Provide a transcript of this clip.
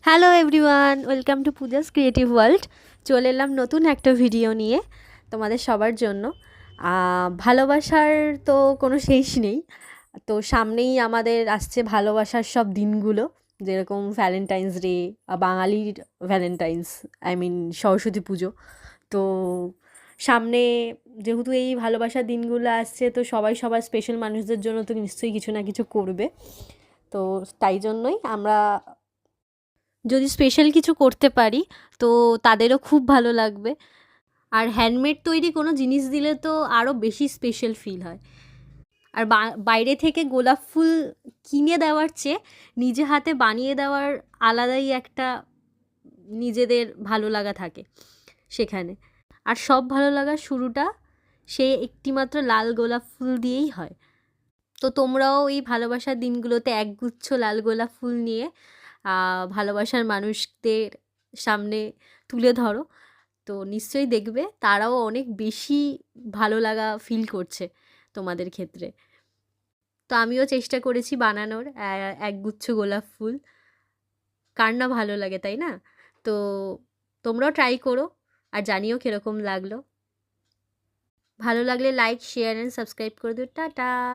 Hello everyone, welcome to Puja's creative world. চলে এলাম নতুন একটা ভিডিও নিয়ে তোমাদের সবার জন্য। ভালোবাসার তো কোনো শেষ নেই। তো সামনেই আমাদের আসছে ভালোবাসার সব দিনগুলো, যেরকম ভ্যালেন্টাইন্স ডে, বাঙালির ভ্যালেন্টাইন্স, আই মিন সরস্বতী পুজো। তো সামনে যেহেতু এই ভালোবাসার দিনগুলো আসছে, তো সবাই সবার স্পেশাল মানুষদের জন্য তো নিশ্চয়ই কিছু না কিছু করবে। তো তাই জন্যই আমরা যদি স্পেশাল কিছু করতে পারি তো তাদেরও খুব ভালো লাগবে। আর হ্যান্ডমেড তৈরি কোনো জিনিস দিলে তো আরও বেশি স্পেশাল ফিল হয়। আর বাইরে থেকে গোলাপ ফুল কিনে দেওয়ার চেয়ে নিজে হাতে বানিয়ে দেওয়ার আলাদাই একটা নিজেদের ভালো লাগা থাকে সেখানে। আর সব ভালো লাগার শুরুটা সেই একটিমাত্র লাল গোলাপ ফুল দিয়েই হয়। তো তোমরাও এই ভালোবাসার দিনগুলোতে একগুচ্ছ লাল গোলাপ ফুল নিয়ে ভালোবাসার মানুষদের সামনে তুলে ধরো। তো নিশ্চয়ই দেখবে তারাও অনেক বেশি ভালো লাগা ফিল করছে তোমাদের ক্ষেত্রে। তো আমিও চেষ্টা করেছি বানানোর একগুচ্ছ গোলাপ ফুল। কার না ভালো লাগে, তাই না? তো তোমরাও ট্রাই করো আর জানিও কিরকম লাগলো। ভালো লাগলে লাইক, শেয়ার অ্যান্ড সাবস্ক্রাইব করে দিও। টাটা।